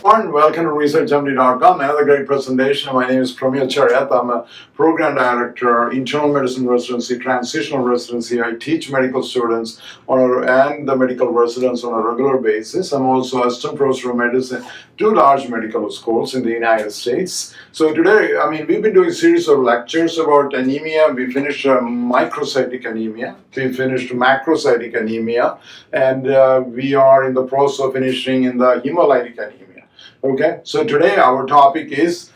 everyone, welcome to ResearchMD.com. Another great presentation. My name is Pramil Cheriyath. I'm a program director, internal medicine residency, transitional residency. I teach medical students and the medical residents on a regular basis. I'm also assistant professor of medicine, two large medical schools in the United States. So today, we've been doing a series of lectures about anemia. We finished microcytic anemia. We finished macrocytic anemia. And we are in the process of finishing in the hemolytic anemia. Okay, so today our topic is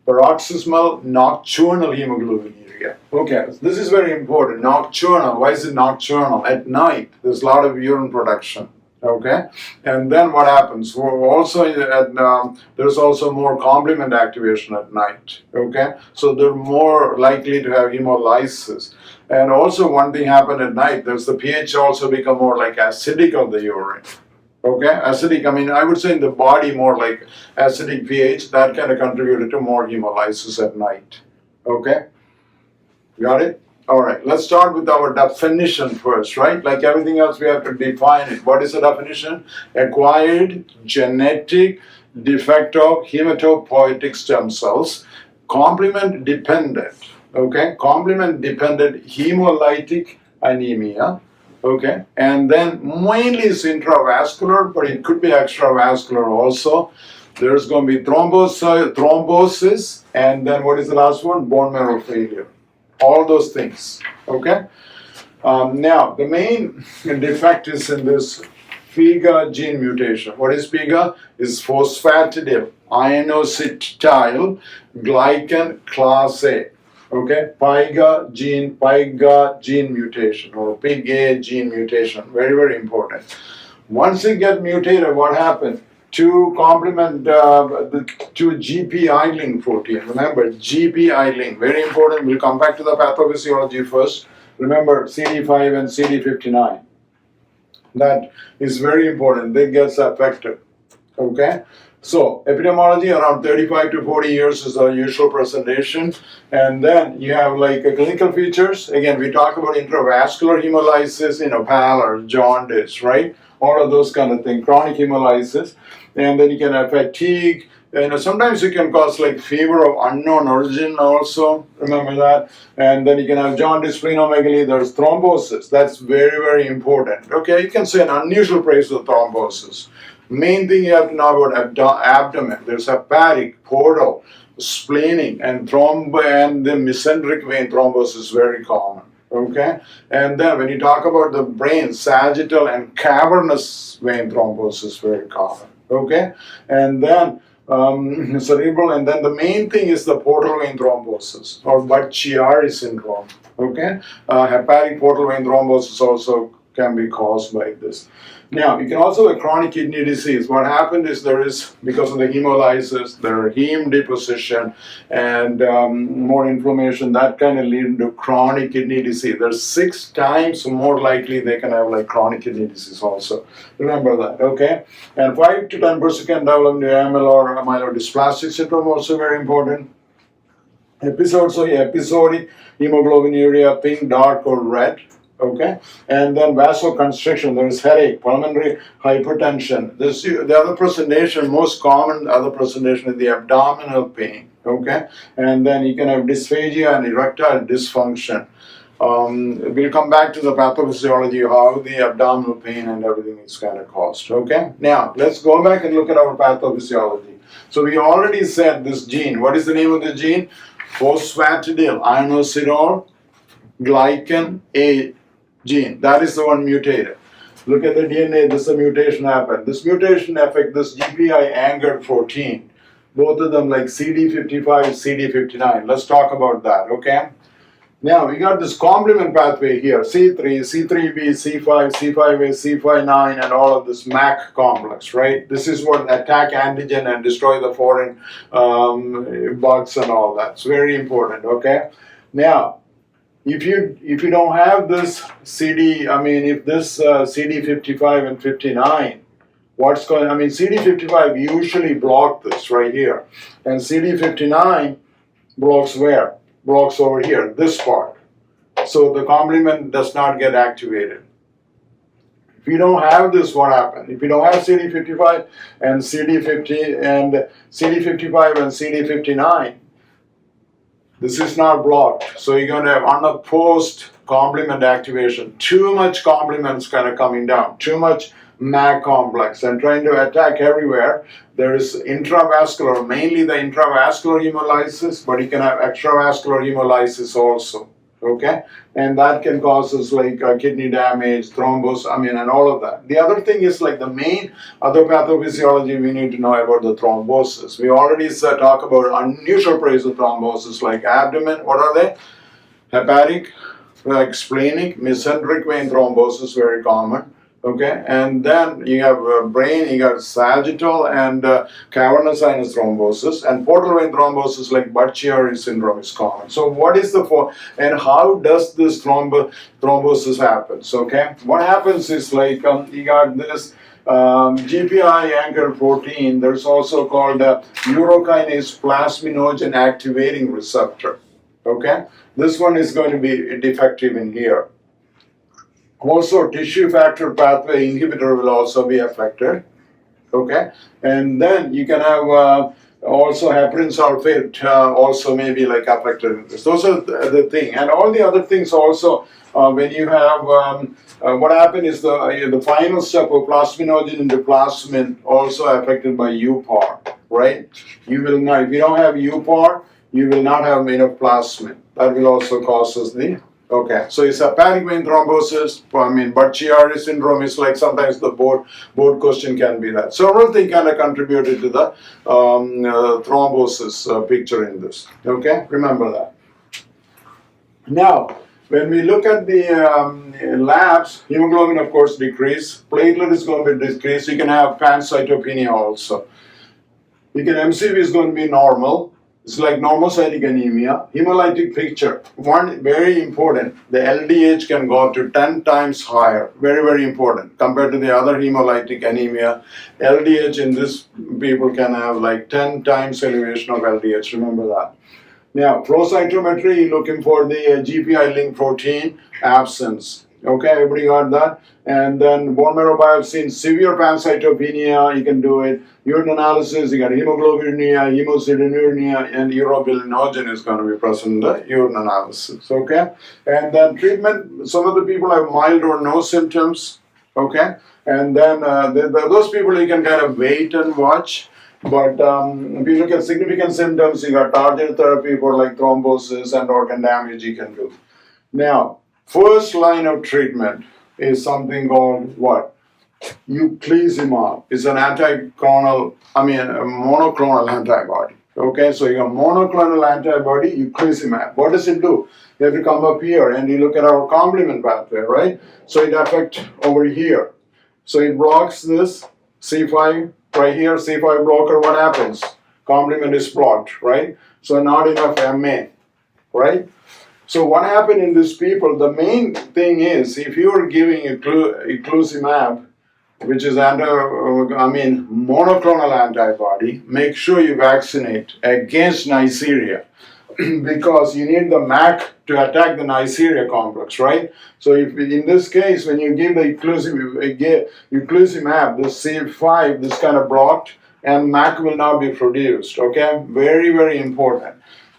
paroxysmal nocturnal hemoglobinuria. Okay, this is very important. Nocturnal. Why is it nocturnal? At night, there's a lot of urine production. Okay, and then what happens? There's also more complement activation at night. Okay, so they're more likely to have hemolysis. And also one thing happened at night. There's the pH also become more like acidic of the urine. Okay, acidic, I would say in the body more like acidic pH, that kind of contributed to more hemolysis at night. Okay, got it? All right, let's start with our definition first, right? Like everything else, we have to define it. What is the definition? Acquired genetic defect of hematopoietic stem cells, complement dependent, okay? Complement dependent hemolytic anemia. Okay, and then mainly it's intravascular, but it could be extravascular also. There's going to be thrombosis, and then what is the last one? Bone marrow failure. All those things. Okay. Now the main defect is in this PIGA gene mutation. What is PIGA? Is phosphatidyl inositol glycan class A. Okay, PIGA gene mutation or PIGA gene mutation, very, very important. Once it gets mutated, what happens? To complement to GPI link protein. Remember, GPI link, very important. We'll come back to the pathophysiology first. Remember, CD5 and CD59. That is very important. That gets affected. Okay. So, epidemiology around 35 to 40 years is the usual presentation. And then you have like clinical features. Again, we talk about intravascular hemolysis, pallor, jaundice, right? All of those kind of things, chronic hemolysis. And then you can have fatigue. Sometimes you can cause like fever of unknown origin also, remember that. And then you can have jaundice, splenomegaly, there's thrombosis. That's very, very important. Okay, you can say an unusual place of thrombosis. Main thing you have to know about abdomen. There's hepatic, portal, splenic, and the mesenteric vein thrombosis is very common. Okay, and then when you talk about the brain, sagittal and cavernous vein thrombosis is very common. Okay, and then cerebral, and then the main thing is the portal vein thrombosis or Budd-Chiari syndrome. Okay, hepatic portal vein thrombosis also can be caused by this. Now, you can also have chronic kidney disease. What happened is because of the hemolysis, there is heme deposition and more inflammation, that kind of leads to chronic kidney disease. There's 6 times more likely they can have like chronic kidney disease also. Remember that, okay? And 5 to 10% can develop into AML or myelodysplastic syndrome, also very important. Episodic hemoglobinuria, pink, dark, or red. Okay, and then vasoconstriction, there is headache, pulmonary hypertension. The other presentation, most common other presentation is the abdominal pain. Okay, and then you can have dysphagia and erectile dysfunction. We'll come back to the pathophysiology, how the abdominal pain and everything is kind of caused. Okay, now let's go back and look at our pathophysiology. So we already said this gene. What is the name of the gene? Phosphatidyl inositol glycan A gene. That is the one mutated. Look at the DNA, this is a mutation happened. This mutation affects this GPI anchored protein. Both of them like CD55, CD59. Let's talk about that, okay? Now, we got this complement pathway here, C3, C3b, C5, C5a, C5-9, and all of this MAC complex, right? This is what attack antigen and destroy the foreign bugs and all that. It's very important, okay? Now, if you don't have this CD55 and 59, CD55 usually block this right here, and CD59 blocks where? Blocks over here, this part. So the complement does not get activated. If you don't have this, what happens? If you don't have CD55 and CD50 and CD55 and CD59, this is not blocked. So you're going to have unopposed complement activation. Too much complements kind of coming down. Too much MAC complex and trying to attack everywhere. There is intravascular, mainly the intravascular hemolysis, but you can have extravascular hemolysis also. Okay, and that can cause us like kidney damage, thrombosis, and all of that. The other thing is like the main other pathophysiology we need to know about the thrombosis. We already talk about unusual praise of thrombosis like abdomen. What are they? Hepatic, like splenic, mesenteric vein thrombosis, very common. Okay, and then you have brain, you got sagittal and cavernous sinus thrombosis, and portal vein thrombosis like Budd-Chiari syndrome is common. So what is and how does this thrombosis happens? Okay, what happens is like you got this GPI anchor protein. There's also called a urokinase plasminogen activating receptor. Okay, this one is going to be defective in here. Also, tissue factor pathway inhibitor will also be affected. Okay, and then you can have also heparin sulfate also may be like affected in this. Those are the thing, and all the other things also. When you have what happened is the final step of plasminogen into plasmin also affected by UPAR, right? You will not, if you don't have UPAR, you will not have enough plasmin. That will also cause us the. Okay, so it's hepatic vein thrombosis. Budd-Chiari syndrome is like sometimes the board question can be that. Several things kind of contributed to the thrombosis picture in this. Okay, remember that. Now, when we look at the labs, hemoglobin of course decrease. Platelet is going to be decreased. You can have pancytopenia also. You can MCV is going to be normal. It's like normocytic anemia. Hemolytic picture, one very important, the LDH can go up to 10 times higher, very, very important. Compared to the other hemolytic anemia, LDH in this people can have like 10 times elevation of LDH, remember that. Now, flow cytometry, looking for the GPI link protein absence. Okay, everybody got that? And then bone marrow biopsy in severe pancytopenia, you can do it. Urine analysis, you got hemoglobinuria, hemosideruria, and urobilinogen is going to be present in the urine analysis. Okay, and then treatment. Some of the people have mild or no symptoms. Okay, and then those people you can kind of wait and watch. But if you look at significant symptoms, you got targeted therapy for like thrombosis and organ damage you can do. Now, first line of treatment is something called what? Euplisumab. It's an monoclonal antibody. Okay, so you have monoclonal antibody, euplisumab. What does it do? You have to come up here and you look at our complement pathway, right? So it affects over here. So it blocks this C5 right here, C5 blocker. What happens? Complement is blocked, right? So not enough MA, right? So what happened in these people, the main thing is if you are giving eculizumab, which is monoclonal antibody, make sure you vaccinate against Neisseria because you need the MAC to attack the Neisseria complex, right? So if in this case, when you give the eculizumab, the C5, this kind of blocked, and MAC will now be produced, okay? Very, very important.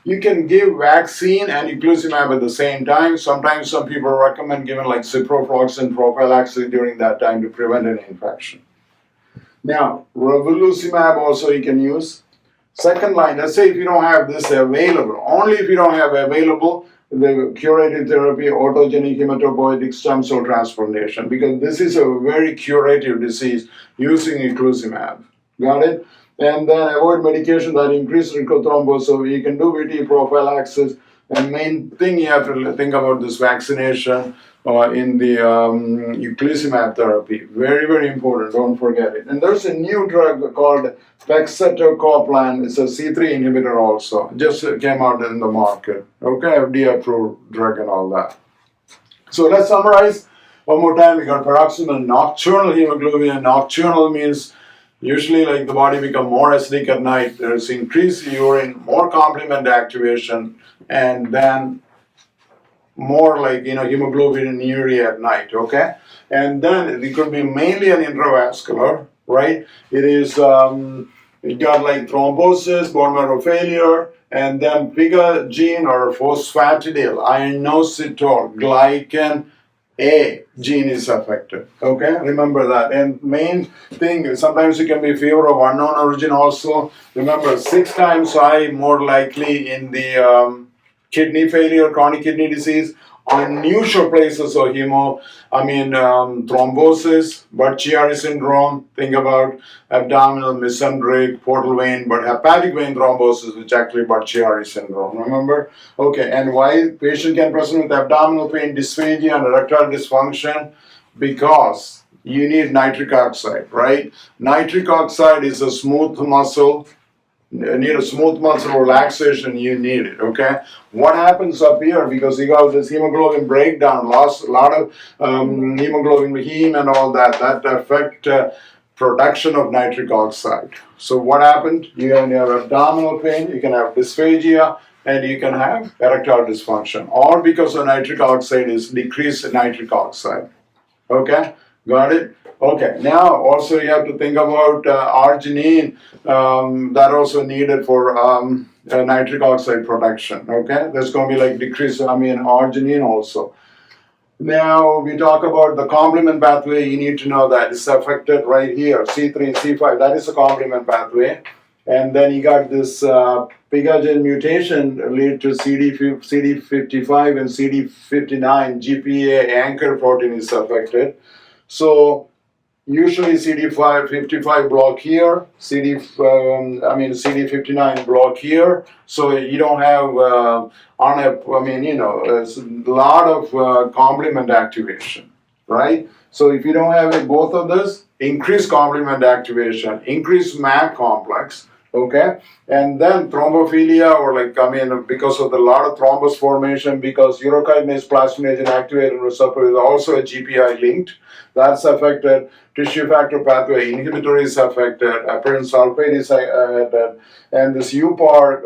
You can give vaccine and eculizumab at the same time. Sometimes some people recommend giving like ciprofloxacin prophylaxis during that time to prevent an infection. Now, revolucimab also you can use. Second line, let's say if you don't have this available, only if you don't have available the curative therapy, autogenic hematopoietic stem cell transplantation, because this is a very curative disease using eculizumab. Got it? And then avoid medication that increase risk of thrombosis. So you can do VT prophylaxis. And main thing you have to think about this vaccination in the eculizumab therapy. Very, very important. Don't forget it. And there's a new drug called pegcetacoplan. It's a C3 inhibitor also. Just came out in the market. Okay, FDA approved drug and all that. So let's summarize one more time. We got paroxysmal nocturnal hemoglobin. Nocturnal means usually like the body become more acidic at night. There's increased urine, more complement activation, and then more like, hemoglobinuria at night, okay? And then it could be mainly an intravascular, right? It is, it got like thrombosis, bone marrow failure, and then PIGA gene or phosphatidyl, inositol, glycan A gene is affected, okay? Remember that. And main thing, sometimes it can be fever of unknown origin also. Remember, 6 times high, more likely in the kidney failure, chronic kidney disease, unusual places of thrombosis, Budd-Chiari syndrome, think about abdominal, mesenteric, portal vein, but hepatic vein thrombosis, which actually Budd-Chiari syndrome, remember? Okay, and why patient can present with abdominal pain, dysphagia, and erectile dysfunction? Because you need nitric oxide, right? Nitric oxide is a smooth muscle. You need a smooth muscle relaxation, you need it, okay? What happens up here, because you got this hemoglobin breakdown, lost a lot of hemoglobin, heme and all that affect production of nitric oxide. So what happened? You have abdominal pain, you can have dysphagia, and you can have erectile dysfunction, all because of nitric oxide is decreased nitric oxide, okay? Got it? Okay, now also you have to think about arginine that also needed for nitric oxide production, okay? There's going to be like decrease, arginine also. Now we talk about the complement pathway, you need to know that it's affected right here, C3, C5, that is a complement pathway. And then you got this PIGA gene mutation lead to CD55 and CD59, GPA anchor protein is affected. So usually CD55 block here, CD59 block here. So you don't have there's a lot of complement activation, right? So if you don't have both of this, increased complement activation, increased MAC complex, okay? And then thrombophilia, or because of the lot of thrombus formation, because urokinase plasminogen activated receptor is also a GPI linked, that's affected. Tissue factor pathway inhibitor is affected, heparan sulfate is affected, and this UPAR,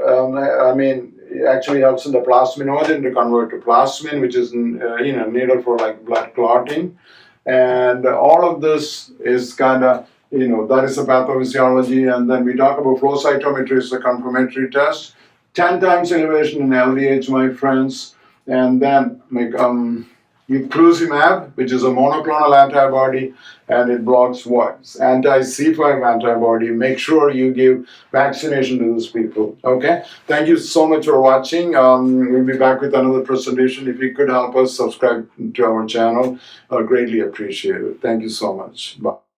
actually helps in the plasminogen to convert to plasmin, which is needed for like blood clotting. And all of this is kind of, that is a pathophysiology. And then we talk about flow cytometry is a confirmatory test. 10 times elevation in LDH, my friends. And then Eculizumab, which is a monoclonal antibody, and it blocks what? Anti-C5 antibody. Make sure you give vaccination to those people, okay? Thank you so much for watching. We'll be back with another presentation. If you could help us subscribe to our channel, I'll greatly appreciate it. Thank you so much. Bye.